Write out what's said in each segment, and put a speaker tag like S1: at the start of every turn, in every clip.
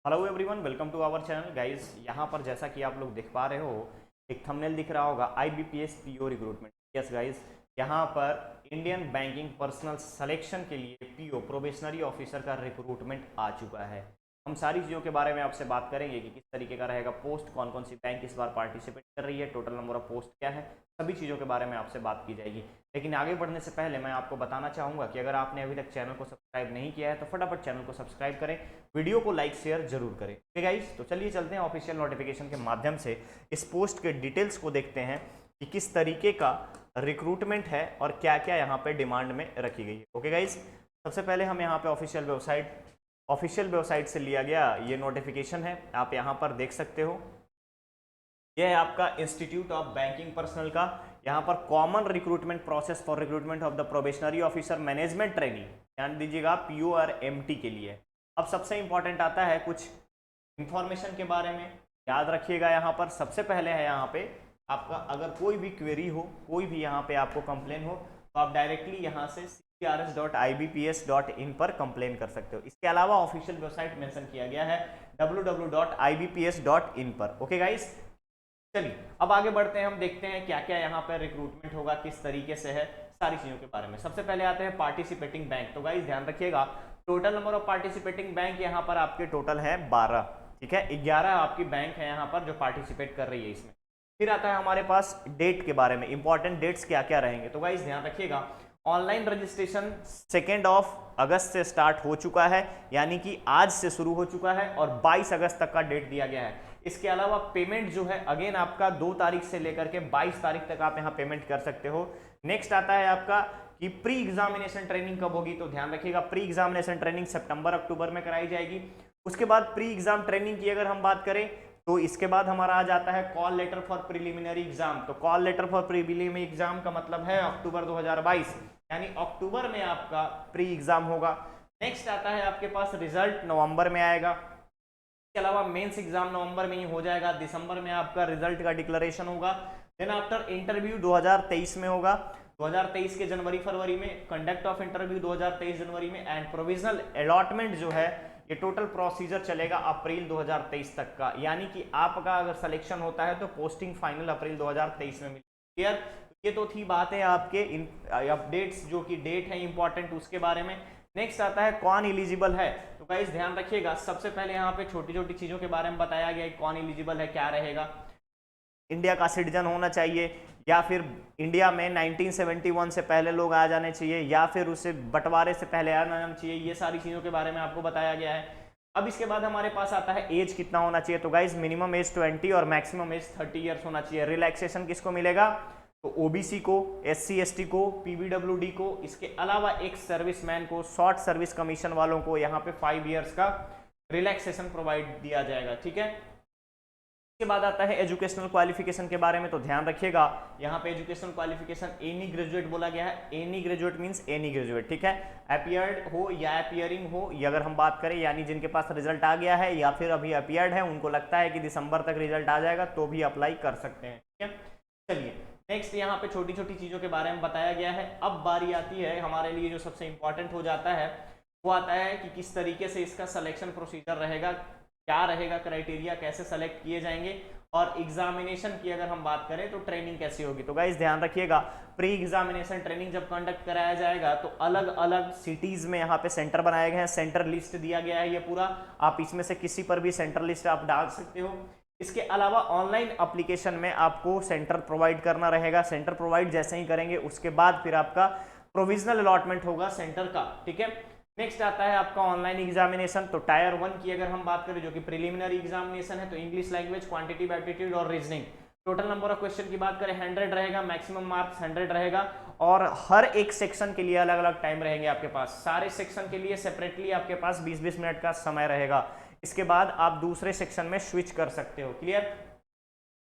S1: Hello everyone, welcome to our channel guys. यहाँ पर जैसा कि आप लोग देख पा रहे हो, एक थंबनेल दिख रहा होगा IBPS PO recruitment. Yes guys, यहाँ पर इंडियन बैंकिंग पर्सनल सिलेक्शन के लिए पीओ प्रोबेशनरी ऑफिसर का रिक्रूटमेंट आ चुका है। हम सारी चीज़ों के बारे में आपसे बात करेंगे कि किस तरीके का रहेगा पोस्ट, कौन कौन सी बैंक इस बार पार्टिसिपेट कर रही है, टोटल नंबर ऑफ पोस्ट क्या है, सभी चीज़ों के बारे में आपसे बात की जाएगी। लेकिन आगे बढ़ने से पहले मैं आपको बताना चाहूँगा कि अगर आपने अभी तक चैनल को सब्सक्राइब नहीं किया है तो फटाफट चैनल को सब्सक्राइब करें, वीडियो को लाइक शेयर जरूर करें। ओके गाइस, तो चलिए चलते हैं ऑफिशियल नोटिफिकेशन के माध्यम से इस पोस्ट के डिटेल्स को देखते हैं कि किस तरीके का रिक्रूटमेंट है और क्या क्या यहाँ पे डिमांड में रखी गई है। ओके गाइस, सबसे पहले हम यहाँ पे ऑफिशियल वेबसाइट से लिया गया ये नोटिफिकेशन है, आप यहाँ पर देख सकते हो। यह है आपका इंस्टीट्यूट ऑफ बैंकिंग पर्सनल का यहाँ पर common recruitment process for recruitment of the probationary officer management training, ध्यान दीजिएगा पीओ और एमटी के लिए। अब सबसे इंपॉर्टेंट आता है कुछ इंफॉर्मेशन के बारे में, याद रखिएगा। यहाँ पर सबसे पहले है यहाँ पे आपका अगर कोई भी क्वेरी हो, कोई भी यहाँ पे आपको कंप्लेन हो तो आप डायरेक्टली यहाँ से crs.ibps.in पर कंप्लेन कर सकते हो। इसके अलावा ऑफिशियल वेबसाइट मेंशन किया गया है www.ibps.in पर। ओके गाइस, चलिए अब आगे बढ़ते हैं, हम देखते हैं क्या क्या यहाँ पर रिक्रूटमेंट होगा, किस तरीके से है, सारी चीजों के बारे में। सबसे पहले आते हैं पार्टिसिपेटिंग बैंक। तो गाइस ध्यान रखिएगा, total number of participating bank यहाँ पर आपके टोटल है 12, ठीक है। 11 आपकी बैंक है यहाँ पर जो पार्टिसिपेट कर रही है इसमें। फिर आता है हमारे पास डेट के बारे में, इंपॉर्टेंट डेट्स क्या क्या रहेंगे। तो गाइस ध्यान रखिएगा, ऑनलाइन रजिस्ट्रेशन 2 अगस्त से स्टार्ट हो चुका है, यानी कि आज से शुरू हो चुका है और 22 अगस्त तक का डेट दिया गया है। इसके अलावा पेमेंट जो है अगेन आपका 2 तारीख से लेकर के 22 तारीख तक आप यहाँ पेमेंट कर सकते हो। नेक्स्ट आता है आपका कि प्री एग्जामिनेशन ट्रेनिंग कब होगी। तो ध्यान रखिएगा, प्री एग्जामिनेशन ट्रेनिंग सितंबर अक्टूबर में कराई जाएगी। उसके बाद प्री एग्जाम ट्रेनिंग की अगर हम बात करें तो इसके बाद हमारा आ जाता है call letter for preliminary exam. तो call letter for preliminary exam का मतलब है अक्टूबर 2022, यानी अक्टूबर में आपका प्री एग्जाम होगा। नेक्स्ट आता है आपके पास रिजल्ट नवंबर में आएगा। इसके अलावा मेंस एग्जाम नवंबर में ही हो जाएगा, दिसंबर में आपका रिजल्ट का डिक्लेरेशन होगा। देन आफ्टर इंटरव्यू 2023 में होगा, 2023 के जनवरी फरवरी में, कंडक्ट ऑफ इंटरव्यू 2023 जनवरी में, एंड प्रोविजनल अलॉटमेंट जो है ये टोटल प्रोसीजर चलेगा अप्रैल 2023 तक का, यानी कि आपका अगर सिलेक्शन होता है तो पोस्टिंग फाइनल अप्रैल 2023 में मिलेगी। क्लियर? ये तो थी बातें आपके अपडेट्स जो कि डेट है इंपॉर्टेंट उसके बारे में। नेक्स्ट आता है कौन एलिजिबल है। तो गाइस ध्यान रखिएगा, सबसे पहले यहाँ पे छोटी छोटी चीजों के बारे में बताया गया है कौन एलिजिबल है, क्या रहेगा। इंडिया का सिटीजन होना चाहिए, या फिर इंडिया में 1971 से पहले लोग आ जाने चाहिए, या फिर उसे बंटवारे से पहले आ जाना चाहिए। ये सारी चीज़ों के बारे में आपको बताया गया है। अब इसके बाद हमारे पास आता है एज कितना होना चाहिए। तो गाइज मिनिमम एज 20 और मैक्सिमम एज 30 ईयर्स होना चाहिए। रिलैक्सेशन किसको मिलेगा? तो ओबीसी को, SC ST को, PWD को, इसके अलावा एक सर्विसमैन को, शॉर्ट सर्विस कमीशन वालों को यहाँ पे 5 ईयर्स का रिलैक्सेशन प्रोवाइड दिया जाएगा, ठीक है। के बाद आता है एजुकेशनल क्वालिफिकेशन के बारे में। तो ध्यान रखिएगा, यहाँ पे एजुकेशनल क्वालिफिकेशन एनी ग्रेजुएट बोला गया है। Any graduate means any graduate, ठीक है। अपियर्ड हो या अपियरिंग हो, ये अगर हम बात करें, यानी जिनके पास रिजल्ट आ गया है या फिर अभी अपियर्ड है, उनको लगता है कि दिसंबर तक रिजल्ट आ जाएगा तो भी अप्लाई कर सकते हैं, ठीक है। चलिए नेक्स्ट यहाँ पे छोटी छोटी चीजों के बारे में बताया गया है। अब बारी आती है हमारे लिए जो सबसे इंपॉर्टेंट हो जाता है, वो आता है कि किस तरीके से इसका सिलेक्शन प्रोसीजर रहेगा, क्या रहेगा क्राइटेरिया, कैसे सेलेक्ट किए जाएंगे, और एग्जामिनेशन की अगर हम बात करें तो ट्रेनिंग कैसी होगी। तो गाइस ध्यान रखिएगा, प्री एग्जामिनेशन ट्रेनिंग जब कंडक्ट कराया जाएगा तो अलग अलग सिटीज में यहाँ पे सेंटर बनाए गए हैं, सेंटर लिस्ट दिया गया है ये पूरा, आप इसमें से किसी पर भी सेंटर लिस्ट आप डाल सकते हो। इसके अलावा ऑनलाइन एप्लीकेशन में आपको सेंटर प्रोवाइड करना रहेगा। सेंटर प्रोवाइड जैसे ही करेंगे उसके बाद फिर आपका प्रोविजनल अलॉटमेंट होगा सेंटर का, ठीक है। नेक्स्ट आता है आपका ऑनलाइन एग्जामिनेशन। तो टायर 1 की अगर हम बात करें जो कि प्रिलिमिनरी एग्जामिनेशन है, तो इंग्लिश लैंग्वेज, क्वांटिटेटिव एप्टीट्यूड और reasoning. Total number of question की बात करें 100 रहेगा, मैक्सिमम मार्क्स 100 रहेगा, और हर एक सेक्शन के लिए अलग अलग टाइम रहेंगे आपके पास। सारे सेक्शन के लिए सेपरेटली आपके पास 20-20 मिनट का समय रहेगा। इसके बाद आप दूसरे सेक्शन में स्विच कर सकते हो। क्लियर?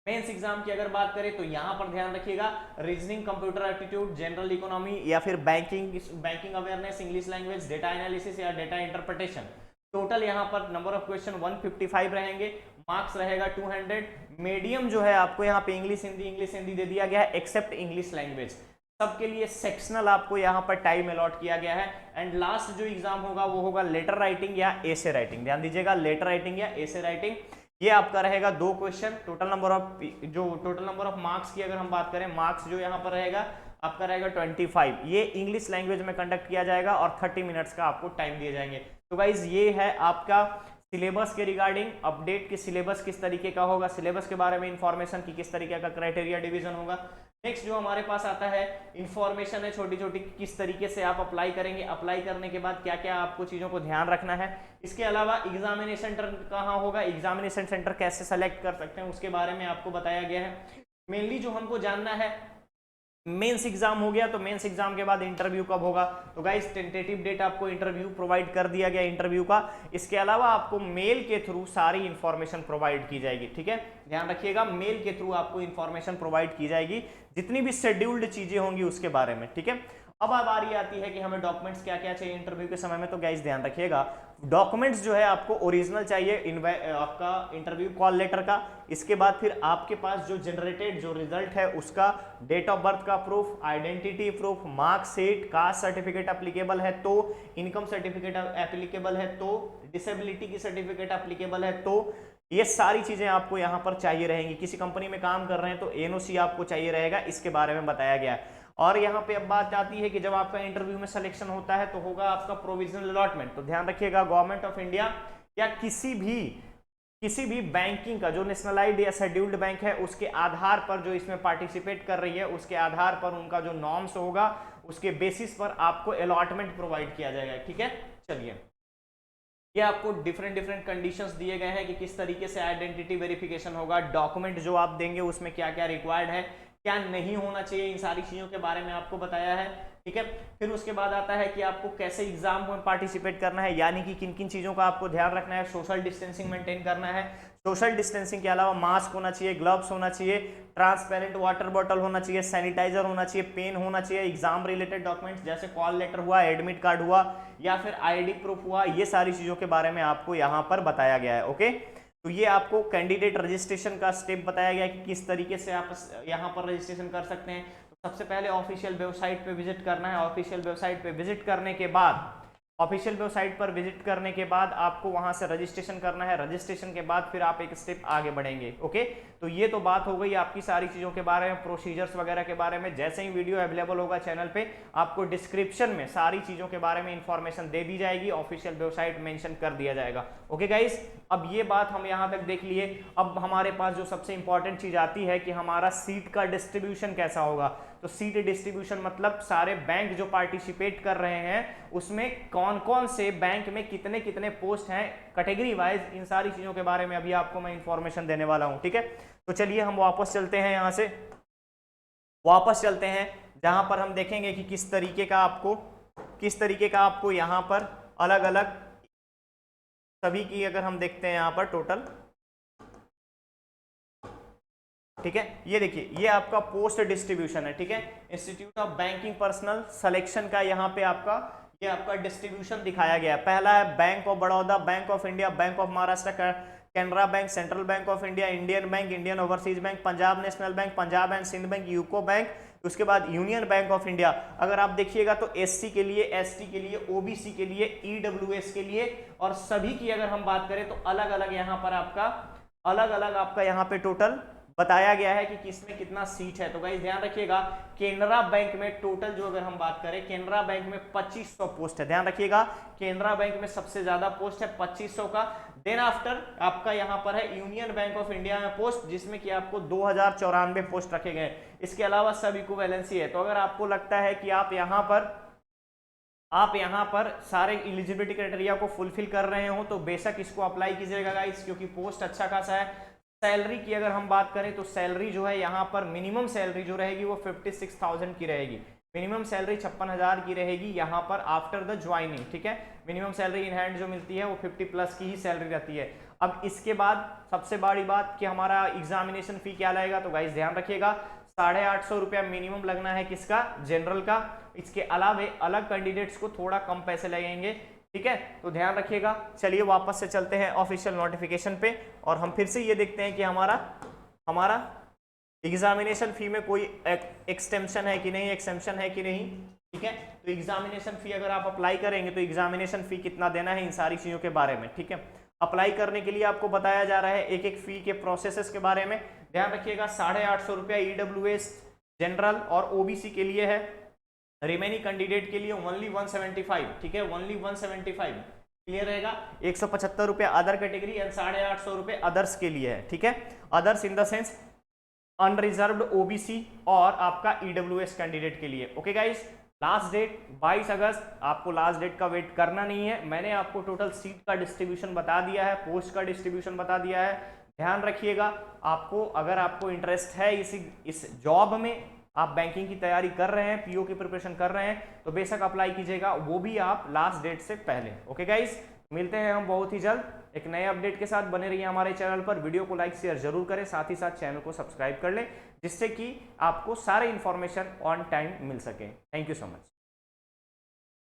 S1: मेंस एग्जाम की अगर बात करें तो यहां पर ध्यान रखिएगा, reasoning, computer aptitude, general economy या फिर banking awareness, English language, data analysis या डेटा इंटरप्रिटेशन। टोटल यहां पर नंबर ऑफ क्वेश्चन 155 रहेंगे, मार्क्स रहेगा 200। मीडियम जो है आपको यहाँ पे इंग्लिश हिंदी दे दिया गया है, एक्सेप्ट इंग्लिश लैंग्वेज। सबके लिए सेक्शनल आपको यहाँ पर टाइम अलॉट किया गया है। एंड लास्ट जो एग्जाम होगा वो होगा लेटर राइटिंग या एसे राइटिंग। ध्यान दीजिएगा, लेटर राइटिंग या एसे राइटिंग, ये आपका रहेगा 2 question. Total number of marks की अगर हम बात करें, मार्क्स जो यहाँ पर रहेगा आपका रहेगा 25। ये इंग्लिश लैंग्वेज में कंडक्ट किया जाएगा और 30 मिनट्स का आपको टाइम दिए जाएंगे। तो गाइज ये है आपका सिलेबस के रिगार्डिंग अपडेट कि सिलेबस किस तरीके का होगा, सिलेबस के बारे में इंफॉर्मेशन की किस तरीके का क्राइटेरिया डिवीजन होगा। नेक्स्ट जो हमारे पास आता है इंफॉर्मेशन है छोटी छोटी, किस तरीके से आप अप्लाई करेंगे, अप्लाई करने के बाद क्या क्या आपको चीज़ों को ध्यान रखना है। इसके अलावा एग्जामिनेशन सेंटर कहाँ होगा, एग्जामिनेशन सेंटर कैसे सेलेक्ट कर सकते हैं, उसके बारे में आपको बताया गया है। मेनली जो हमको जानना है, मेंस एग्जाम हो गया तो मेंस एग्जाम के बाद इंटरव्यू कब होगा। तो गाइस टेंटेटिव डेट आपको इंटरव्यू प्रोवाइड कर दिया गया इंटरव्यू का। इसके अलावा आपको मेल के थ्रू सारी इंफॉर्मेशन प्रोवाइड की जाएगी, ठीक है, ध्यान रखिएगा, मेल के थ्रू आपको इंफॉर्मेशन प्रोवाइड की जाएगी जितनी भी शेड्यूल्ड चीजें होंगी उसके बारे में, ठीक है। अब बारी आती है कि हमें डॉक्यूमेंट्स क्या क्या चाहिए इंटरव्यू के समय में। तो गाइस ध्यान रखिएगा, डॉक्यूमेंट्स जो है आपको ओरिजिनल चाहिए आपका इंटरव्यू कॉल लेटर का। इसके बाद फिर आपके पास जो जनरेटेड जो रिजल्ट है उसका, डेट ऑफ बर्थ का proof, identity proof, marksheet, caste certificate applicable है तो, इनकम सर्टिफिकेट एप्लीकेबल है तो, डिसेबिलिटी की सर्टिफिकेट एप्लीकेबल है तो, ये सारी चीजें आपको यहाँ पर चाहिए रहेंगी। किसी कंपनी में काम कर रहे हैं तो एनओसी आपको चाहिए रहेगा, इसके बारे में बताया गया है। और यहाँ पे अब बात आती है कि जब आपका इंटरव्यू में सिलेक्शन होता है तो होगा आपका प्रोविजनल अलॉटमेंट। तो ध्यान रखिएगा, गवर्नमेंट ऑफ इंडिया या किसी भी बैंकिंग का जो नेशनलाइज्ड या शेड्यूल्ड बैंक है उसके आधार पर जो इसमें पार्टिसिपेट कर रही है उसके आधार पर उनका जो नॉर्म्स होगा उसके बेसिस पर आपको अलॉटमेंट प्रोवाइड किया जाएगा, ठीक है। चलिए, ये आपको डिफरेंट कंडीशंस दिए गए हैं कि किस तरीके से आइडेंटिटी वेरिफिकेशन होगा, डॉक्यूमेंट जो आप देंगे उसमें क्या क्या रिक्वायर्ड है, क्या नहीं होना चाहिए, इन सारी चीजों के बारे में आपको बताया है, ठीक है। फिर उसके बाद आता है कि आपको कैसे एग्जाम में पार्टिसिपेट करना है, यानी कि किन किन चीजों का आपको ध्यान रखना है। सोशल डिस्टेंसिंग मेंटेन करना है, सोशल डिस्टेंसिंग के अलावा मास्क होना चाहिए, ग्लव्स होना चाहिए, ट्रांसपेरेंट वाटर बॉटल होना चाहिए, सैनिटाइजर होना चाहिए, पेन होना चाहिए, एग्जाम रिलेटेड डॉक्यूमेंट्स जैसे कॉल लेटर हुआ, एडमिट कार्ड हुआ या फिर आईडी प्रूफ हुआ, ये सारी चीजों के बारे में आपको यहाँ पर बताया गया है, ओके। तो ये आपको कैंडिडेट रजिस्ट्रेशन का स्टेप बताया गया कि किस तरीके से आप यहाँ पर रजिस्ट्रेशन कर सकते हैं। तो सबसे पहले ऑफिशियल वेबसाइट पे विजिट करना है। ऑफिशियल वेबसाइट पे विजिट करने के बाद ऑफिशियल वेबसाइट पर विजिट करने के बाद आपको वहां से रजिस्ट्रेशन करना है। रजिस्ट्रेशन के बाद फिर आप एक स्टेप आगे बढ़ेंगे, ओके। तो ये तो बात हो गई आपकी सारी चीज़ों के बारे में, प्रोसीजर्स वगैरह के बारे में। जैसे ही वीडियो अवेलेबल होगा चैनल पे आपको डिस्क्रिप्शन में सारी चीज़ों के बारे में इंफॉर्मेशन दे दी जाएगी, ऑफिशियल वेबसाइट मेंशन कर दिया जाएगा, ओके गाइस। अब ये बात हम यहाँ तक देख लिए। अब हमारे पास जो सबसे इंपॉर्टेंट चीज़ आती है कि हमारा सीट का डिस्ट्रीब्यूशन कैसा होगा। तो सीट डिस्ट्रीब्यूशन मतलब सारे बैंक जो पार्टिसिपेट कर रहे हैं उसमें कौन कौन से बैंक में कितने कितने पोस्ट हैं कैटेगरी वाइज, इन सारी चीज़ों के बारे में अभी आपको मैं इंफॉर्मेशन देने वाला हूँ, ठीक है। तो चलिए हम वापस चलते हैं, यहाँ से वापस चलते हैं जहाँ पर हम देखेंगे कि किस तरीके का आपको यहाँ पर अलग अलग सभी की अगर हम देखते हैं यहाँ पर टोटल, ठीक है। ये देखिए, ये आपका पोस्ट डिस्ट्रीब्यूशन है, ठीक है। Institute of banking personal selection का यहाँ पे ये आपका डिस्ट्रीब्यूशन दिखाया गया है। पहला है bank of Baroda, bank of India, bank of Maharashtra, Canara bank, central bank of India, Indian bank, Indian overseas bank, Punjab national bank, Punjab and Sind bank, UCO bank, उसके बाद यूनियन बैंक ऑफ इंडिया। अगर आप देखिएगा तो एससी के लिए, एसटी के लिए, ओबीसी के लिए, ईडब्ल्यूएस के लिए और सभी की अगर हम बात करें तो अलग अलग यहाँ पर आपका यहाँ पे टोटल बताया गया है कि किसमें कितना सीट है। तो गाइस ध्यान रखिएगा, केनरा बैंक में टोटल जो अगर हम बात करें, केनरा बैंक में 2500 पोस्ट है। ध्यान रखिएगा, केनरा बैंक में सबसे ज्यादा पोस्ट है 2500 का। देन आफ्टर आपका यहाँ पर है यूनियन बैंक ऑफ इंडिया में पोस्ट, जिसमें कि आपको 2094 पोस्ट रखे गए। इसके अलावा सब इक्विवेलेंसी है। तो अगर आपको लगता है कि आप यहाँ पर सारे एलिजिबिलिटी क्राइटेरिया को फुलफिल कर रहे हो तो बेशक इसको अप्लाई कीजिएगा गाइस, क्योंकि पोस्ट अच्छा खासा है। सैलरी की अगर हम बात करें तो सैलरी जो है यहाँ पर मिनिमम सैलरी जो रहेगी वो 56,000 की रहेगी। मिनिमम सैलरी 56,000 की रहेगी यहाँ पर आफ्टर द ज्वाइनिंग, ठीक है। मिनिमम सैलरी इन हैंड जो मिलती है वो 50 प्लस की ही सैलरी रहती है। अब इसके बाद सबसे बड़ी बात कि हमारा एग्जामिनेशन फी क्या लगेगा। तो गाइस ध्यान रखिएगा, 850 रुपया मिनिमम लगना है किसका, जनरल का। इसके अलावा अलग कैंडिडेट्स को थोड़ा कम पैसे लगेंगे, ठीक है। तो ध्यान रखिएगा। चलिए वापस से चलते हैं ऑफिशियल नोटिफिकेशन पे और हम फिर से ये देखते हैं कि हमारा एग्जामिनेशन फी में कोई एक्सटेंशन है कि नहीं, एक्सेम्पशन है कि नहीं, ठीक है। तो एग्जामिनेशन फी अगर आप अप्लाई करेंगे तो एग्जामिनेशन फी कितना देना है, इन सारी चीज़ों के बारे में, ठीक है। अप्लाई करने के लिए आपको बताया जा रहा है एक एक फी के प्रोसेसेस के बारे में। ध्यान रखिएगा 850 रुपया EWS जनरल और OBC के लिए है, रिमेनिंग कैंडिडेट के लिए ओनली 175, ठीक है, ओनली 175 क्लियर रहेगा। 175 रुपये अदर कैटेगरी एंड 850 रुपये अदर्स के लिए है, ठीक है। Others in the sense unreserved OBC और आपका EWS कैंडिडेट के लिए। ओके गाइस, लास्ट डेट 22 अगस्त, आपको लास्ट डेट का वेट करना नहीं है। मैंने आपको टोटल सीट का डिस्ट्रीब्यूशन बता दिया है, पोस्ट का डिस्ट्रीब्यूशन बता दिया है। ध्यान रखिएगा, आपको अगर आपको इंटरेस्ट है इस जॉब में, आप बैंकिंग की तैयारी कर रहे हैं, PO की प्रिपरेशन कर रहे हैं, तो बेशक अप्लाई कीजिएगा, वो भी आप लास्ट डेट से पहले। ओके गाइस, मिलते हैं हम बहुत ही जल्द एक नए अपडेट के साथ। बने रहिए हमारे चैनल पर, वीडियो को लाइक शेयर जरूर करें, साथ ही साथ चैनल को सब्सक्राइब कर लें, जिससे कि आपको सारे इंफॉर्मेशन ऑन टाइम मिल सके। Thank you so much.